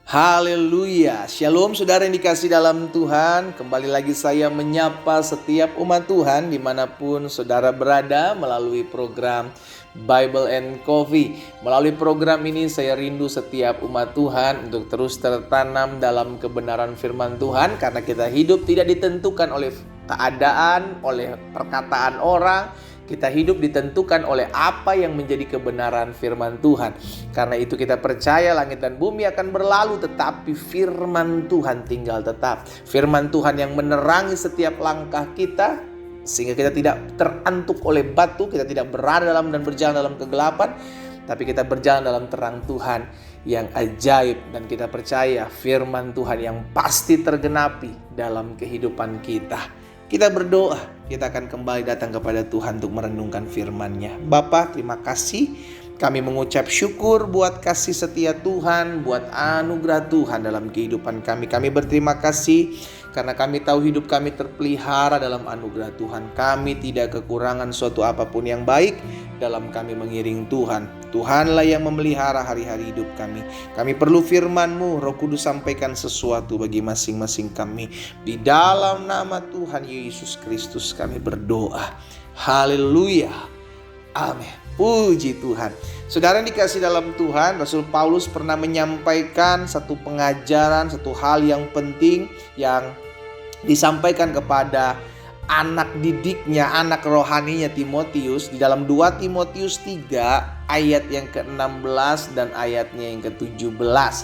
Haleluya, Shalom saudara yang dikasih dalam Tuhan. Kembali lagi saya menyapa setiap umat Tuhan dimanapun saudara berada melalui program Bible and Coffee. Melalui program ini saya rindu setiap umat Tuhan untuk terus tertanam dalam kebenaran firman Tuhan. Karena kita hidup tidak ditentukan oleh keadaan, oleh perkataan orang. Kita hidup ditentukan oleh apa yang menjadi kebenaran firman Tuhan. Karena itu kita percaya langit dan bumi akan berlalu, tetapi firman Tuhan tinggal tetap. Firman Tuhan yang menerangi setiap langkah kita, sehingga kita tidak terantuk oleh batu, kita tidak berada dalam dan berjalan dalam kegelapan, tapi kita berjalan dalam terang Tuhan yang ajaib. Dan kita percaya firman Tuhan yang pasti tergenapi dalam kehidupan kita. Kita berdoa, kita akan kembali datang kepada Tuhan untuk merenungkan firman-Nya. Bapa, terima kasih. Kami mengucap syukur buat kasih setia Tuhan, buat anugerah Tuhan dalam kehidupan kami. Kami berterima kasih karena kami tahu hidup kami terpelihara dalam anugerah Tuhan. Kami tidak kekurangan suatu apapun yang baik dalam kami mengiring Tuhan. Tuhanlah yang memelihara hari-hari hidup kami. Kami perlu firman-Mu, Roh Kudus sampaikan sesuatu bagi masing-masing kami. Di dalam nama Tuhan Yesus Kristus kami berdoa. Haleluya. Amin. Puji Tuhan. Saudara yang dikasih dalam Tuhan, Rasul Paulus pernah menyampaikan satu pengajaran, satu hal yang penting yang disampaikan kepada anak didiknya, anak rohaninya Timotius di dalam 2 Timotius 3 ayat yang ke-16 dan ayatnya yang ke-17.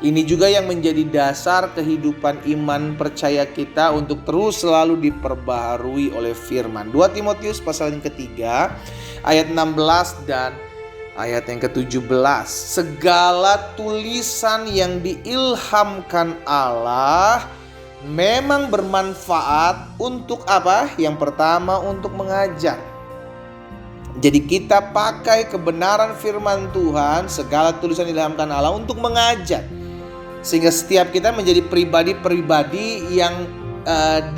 Ini juga yang menjadi dasar kehidupan iman percaya kita untuk terus selalu diperbaharui oleh firman. 2 Timotius pasal yang ketiga ayat 16 dan ayat yang ke-17. Segala tulisan yang diilhamkan Allah memang bermanfaat untuk apa? Yang pertama, untuk mengajar. Jadi kita pakai kebenaran firman Tuhan, segala tulisan diilhamkan Allah untuk mengajar. Sehingga setiap kita menjadi pribadi-pribadi yang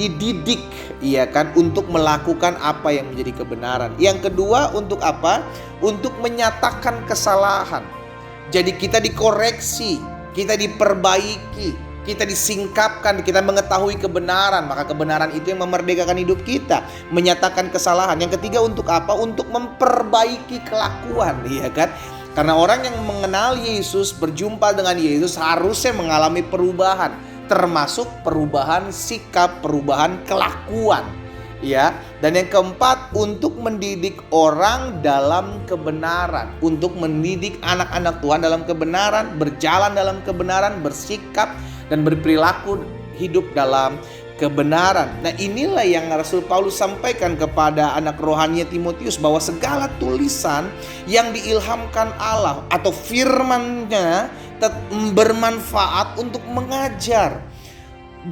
dididik, ya kan, untuk melakukan apa yang menjadi kebenaran. Yang kedua, untuk apa? Untuk menyatakan kesalahan. Jadi kita dikoreksi, kita diperbaiki, kita disingkapkan, kita mengetahui kebenaran. Maka kebenaran itu yang memerdekakan hidup kita. Menyatakan kesalahan. Yang ketiga untuk apa? Untuk memperbaiki kelakuan, ya kan? Karena orang yang mengenal Yesus, berjumpa dengan Yesus harusnya mengalami perubahan, termasuk perubahan sikap, perubahan kelakuan, ya. Dan yang keempat, untuk mendidik orang dalam kebenaran, untuk mendidik anak-anak Tuhan dalam kebenaran, berjalan dalam kebenaran, bersikap dan berperilaku hidup dalam kebenaran. Nah, inilah yang Rasul Paulus sampaikan kepada anak rohani Timotius, bahwa segala tulisan yang diilhamkan Allah atau firman-Nya bermanfaat untuk mengajar.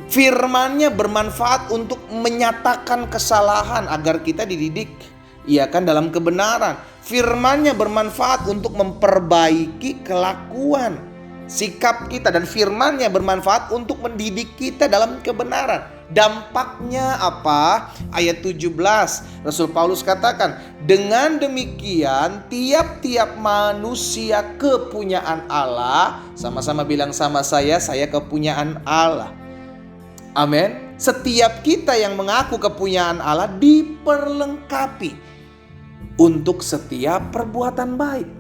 Firman-Nya bermanfaat untuk menyatakan kesalahan agar kita dididik, ya kan, dalam kebenaran. Firman-Nya bermanfaat untuk memperbaiki kelakuan, sikap kita, dan firman-Nya bermanfaat untuk mendidik kita dalam kebenaran. Dampaknya apa? Ayat 17 Rasul Paulus katakan, dengan demikian tiap-tiap manusia kepunyaan Allah. Sama-sama bilang sama saya kepunyaan Allah. Amin. Setiap kita yang mengaku kepunyaan Allah diperlengkapi untuk setiap perbuatan baik.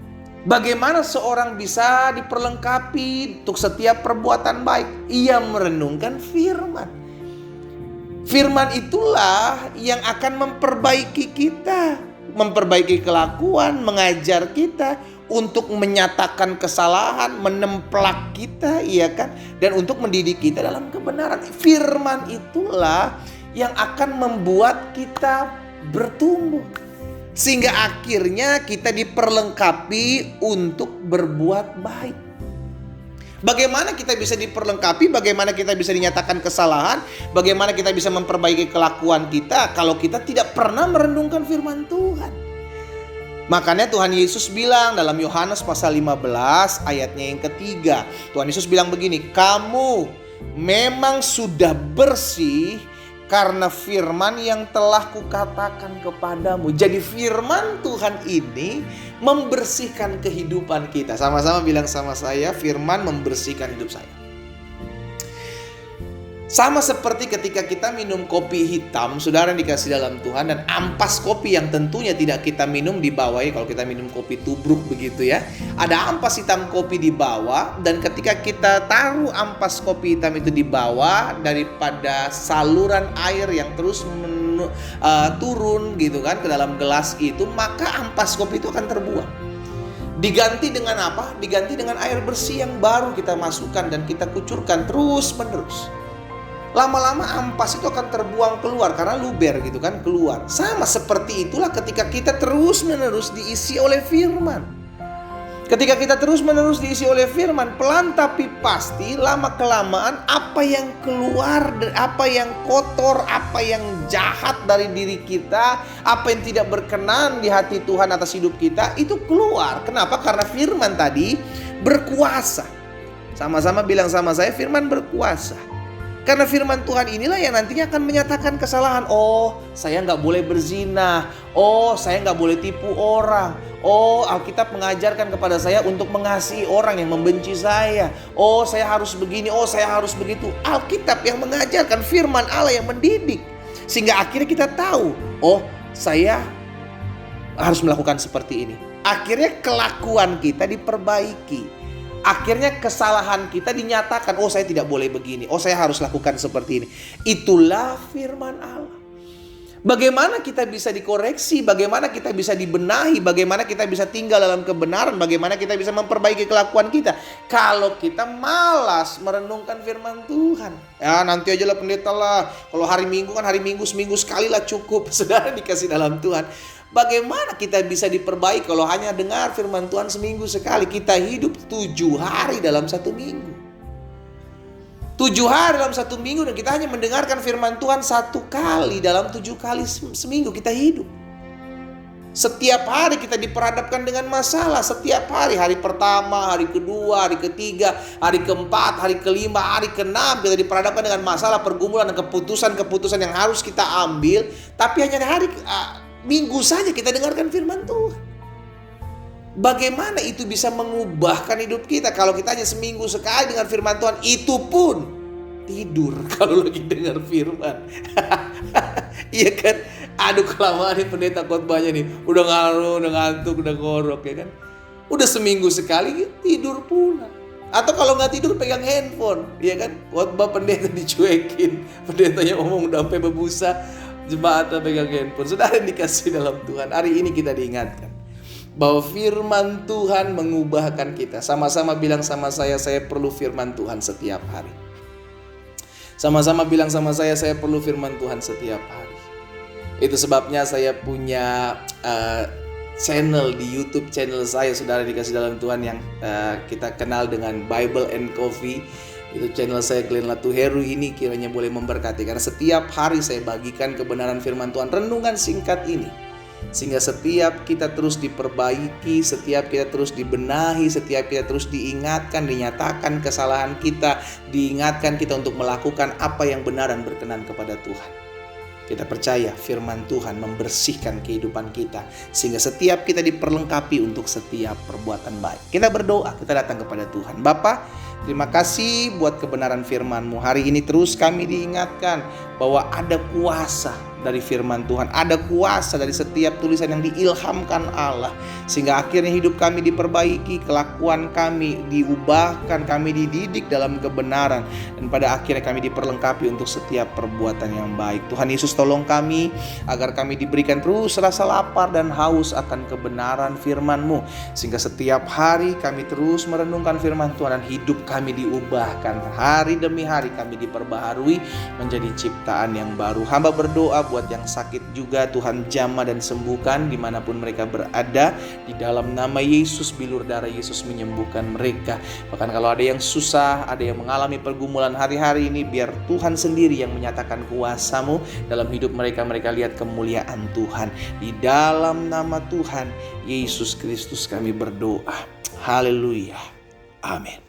Bagaimana seorang bisa diperlengkapi untuk setiap perbuatan baik? Ia merenungkan firman. Firman itulah yang akan memperbaiki kita, memperbaiki kelakuan, mengajar kita untuk menyatakan kesalahan, menemplak kita, iya kan, dan untuk mendidik kita dalam kebenaran. Firman itulah yang akan membuat kita bertumbuh, sehingga akhirnya kita diperlengkapi untuk berbuat baik. Bagaimana kita bisa diperlengkapi, bagaimana kita bisa dinyatakan kesalahan, bagaimana kita bisa memperbaiki kelakuan kita kalau kita tidak pernah merenungkan firman Tuhan. Makanya Tuhan Yesus bilang dalam Yohanes pasal 15 ayatnya yang ketiga. Tuhan Yesus bilang begini, kamu memang sudah bersih karena firman yang telah kukatakan kepadamu. Jadi firman Tuhan ini membersihkan kehidupan kita. Sama-sama bilang sama saya, firman membersihkan hidup saya. Sama seperti ketika kita minum kopi hitam, saudara yang dikasih dalam Tuhan, dan ampas kopi yang tentunya tidak kita minum di bawah ya. Kalau kita minum kopi tubruk begitu ya, ada ampas hitam kopi di bawah. Dan ketika kita taruh ampas kopi hitam itu di bawah, daripada saluran air yang terus turun gitu kan ke dalam gelas itu, maka ampas kopi itu akan terbuang. Diganti dengan apa? Diganti dengan air bersih yang baru kita masukkan dan kita kucurkan terus menerus. Lama-lama ampas itu akan terbuang keluar karena luber gitu kan, keluar. Sama seperti itulah ketika kita terus-menerus diisi oleh firman. Ketika kita terus-menerus diisi oleh firman, pelan tapi pasti lama-kelamaan apa yang keluar, apa yang kotor, apa yang jahat dari diri kita, apa yang tidak berkenan di hati Tuhan atas hidup kita, itu keluar. Kenapa? Karena firman tadi berkuasa. Sama-sama bilang sama saya, firman berkuasa. Karena firman Tuhan inilah yang nantinya akan menyatakan kesalahan. Oh, saya nggak boleh berzina. Oh, saya nggak boleh tipu orang. Oh, Alkitab mengajarkan kepada saya untuk mengasihi orang yang membenci saya. Oh, saya harus begini. Oh, saya harus begitu. Alkitab yang mengajarkan, firman Allah yang mendidik. Sehingga akhirnya kita tahu, oh, saya harus melakukan seperti ini. Akhirnya kelakuan kita diperbaiki. Akhirnya kesalahan kita dinyatakan, oh saya tidak boleh begini, oh saya harus lakukan seperti ini. Itulah firman Allah. Bagaimana kita bisa dikoreksi, bagaimana kita bisa dibenahi, bagaimana kita bisa tinggal dalam kebenaran, bagaimana kita bisa memperbaiki kelakuan kita. Kalau kita malas merenungkan firman Tuhan. Ya nanti aja lah pendeta lah, kalau hari Minggu kan hari Minggu seminggu sekali lah cukup. Saudara dikasih dalam Tuhan. Bagaimana kita bisa diperbaiki kalau hanya dengar firman Tuhan seminggu sekali? Kita hidup 7 hari dalam 1 minggu. 7 hari dalam 1 minggu dan kita hanya mendengarkan firman Tuhan 1 kali dalam 7 kali seminggu kita hidup. Setiap hari kita diperhadapkan dengan masalah. Setiap hari, hari pertama, hari kedua, hari ketiga, hari keempat, hari kelima, hari keenam kita diperhadapkan dengan masalah, pergumulan dan keputusan-keputusan yang harus kita ambil. Tapi hanya hari Minggu saja kita dengarkan firman Tuhan. Bagaimana itu bisa mengubahkan hidup kita kalau kita hanya seminggu sekali dengar firman Tuhan, itu pun tidur kalau lagi dengar firman. Iya kan? Aduh kelamaan nih pendeta khotbahnya nih. Udah ngaruh, udah ngantuk, udah ngorok ya kan. Udah seminggu sekali tidur pula. Atau kalau nggak tidur pegang handphone, ya kan? Khotbah pendeta dicuekin, pendetanya ngomong udah sampai berbusa. Jemaat pegang handphone. Saudara yang dikasih dalam Tuhan, hari ini kita diingatkan bahwa firman Tuhan mengubahkan kita. Sama-sama bilang sama saya perlu firman Tuhan setiap hari. Sama-sama bilang sama saya perlu firman Tuhan setiap hari. Itu sebabnya saya punya channel di YouTube, channel saya, saudara dikasih dalam Tuhan, yang kita kenal dengan Bible and Coffee. Itu channel saya, Glenn Latuheru ini kiranya boleh memberkati. Karena setiap hari saya bagikan kebenaran firman Tuhan, renungan singkat ini. Sehingga setiap kita terus diperbaiki, setiap kita terus dibenahi, setiap kita terus diingatkan, dinyatakan kesalahan kita, diingatkan kita untuk melakukan apa yang benar dan berkenan kepada Tuhan. Kita percaya firman Tuhan membersihkan kehidupan kita, sehingga setiap kita diperlengkapi untuk setiap perbuatan baik. Kita berdoa, kita datang kepada Tuhan. Bapa, terima kasih buat kebenaran firman-Mu. Hari ini terus kami diingatkan bahwa ada kuasa dari firman Tuhan, ada kuasa dari setiap tulisan yang diilhamkan Allah, sehingga akhirnya hidup kami diperbaiki, kelakuan kami diubahkan, kami dididik dalam kebenaran, dan pada akhirnya kami diperlengkapi untuk setiap perbuatan yang baik. Tuhan Yesus, tolong kami agar kami diberikan terus rasa lapar dan haus akan kebenaran firman-Mu, sehingga setiap hari kami terus merenungkan firman Tuhan dan hidup kami diubahkan. Hari demi hari kami diperbaharui menjadi ciptaan yang baru. Hamba berdoa buat yang sakit juga, Tuhan jamah dan sembuhkan dimanapun mereka berada. Di dalam nama Yesus, bilur darah Yesus menyembuhkan mereka. Bahkan kalau ada yang susah, ada yang mengalami pergumulan hari-hari ini, biar Tuhan sendiri yang menyatakan kuasa-Mu dalam hidup mereka. Mereka lihat kemuliaan Tuhan. Di dalam nama Tuhan Yesus Kristus kami berdoa. Haleluya. Amin.